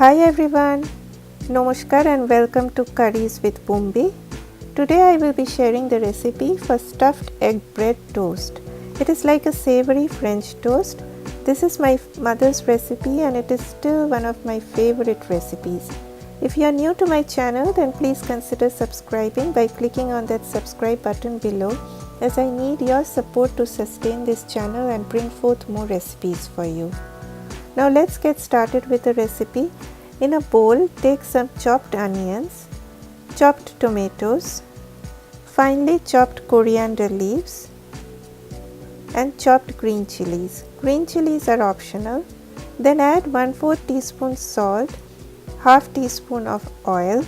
Hi everyone, Namaskar and welcome to Curries with Bombay. Today I will be sharing the recipe for stuffed egg bread toast. It is like a savory French toast. This is my mother's recipe and it is still one of my favorite recipes. If you are new to my channel, then please consider subscribing by clicking on that subscribe button below, as I need your support to sustain this channel and bring forth more recipes for you. Now let's get started with the recipe. In a bowl, take some chopped onions, chopped tomatoes, finely chopped coriander leaves and chopped green chilies. Green chilies are optional. Then add 1/4 teaspoon salt, half teaspoon of oil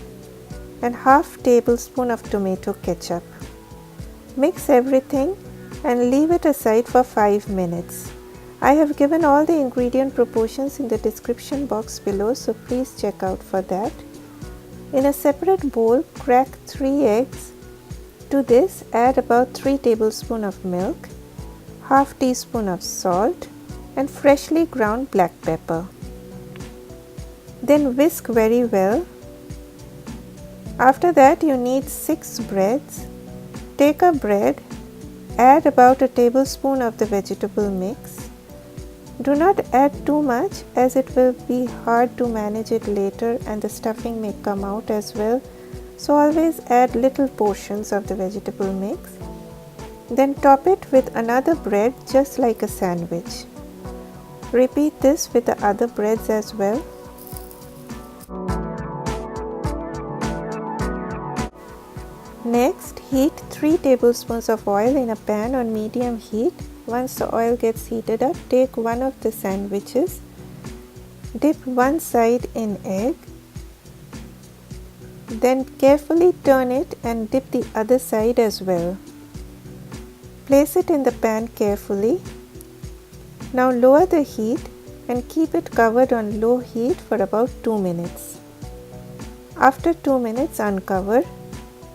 and half tablespoon of tomato ketchup. Mix everything and leave it aside for 5 minutes. I have given all the ingredient proportions in the description box below, so please check out for that. In a separate bowl, crack 3 eggs. To this, add about 3 tablespoons of milk, half teaspoon of salt and freshly ground black pepper. Then whisk very well. After that, you need 6 breads. Take a bread, add about a tablespoon of the vegetable mix. Do not add too much, as it will be hard to manage it later and the stuffing may come out as well. So always add little portions of the vegetable mix. Then top it with another bread just like a sandwich. Repeat this with the other breads as well. Next, heat 3 tablespoons of oil in a pan on medium heat. Once the oil gets heated up, take one of the sandwiches, dip one side in egg, then carefully turn it and dip the other side as well. Place it in the pan carefully. Now lower the heat and keep it covered on low heat for about 2 minutes. After 2 minutes, uncover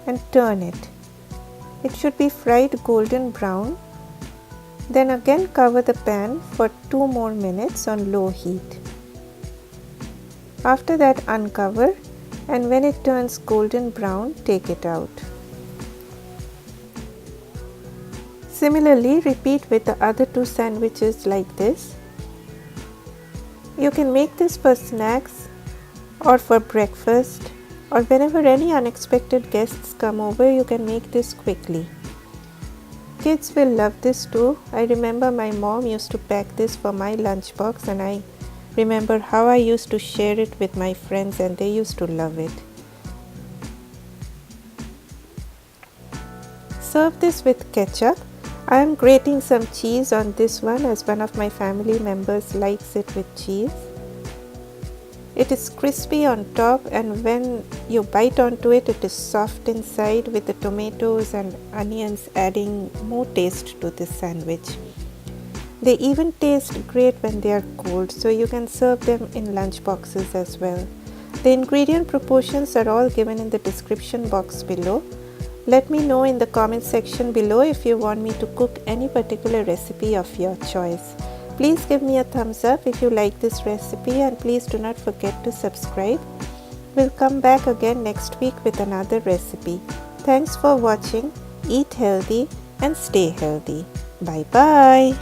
and turn it. It should be fried golden brown. Then again cover the pan for 2 more minutes on low heat. After that, uncover, and when it turns golden brown, take it out. Similarly, repeat with the other 2 sandwiches like this. You can make this for snacks or for breakfast, or whenever any unexpected guests come over, you can make this quickly. Kids will love this too. I remember my mom used to pack this for my lunchbox, and I remember how I used to share it with my friends and they used to love it. Serve this with ketchup. I am grating some cheese on this one, as one of my family members likes it with cheese. It is crispy on top, and when you bite onto it, it is soft inside, with the tomatoes and onions adding more taste to this sandwich. They even taste great when they are cold, so you can serve them in lunch boxes as well. The ingredient proportions are all given in the description box below. Let me know in the comment section below if you want me to cook any particular recipe of your choice. Please give me a thumbs up if you like this recipe, and please do not forget to subscribe. We'll come back again next week with another recipe. Thanks for watching. Eat healthy and stay healthy. Bye bye.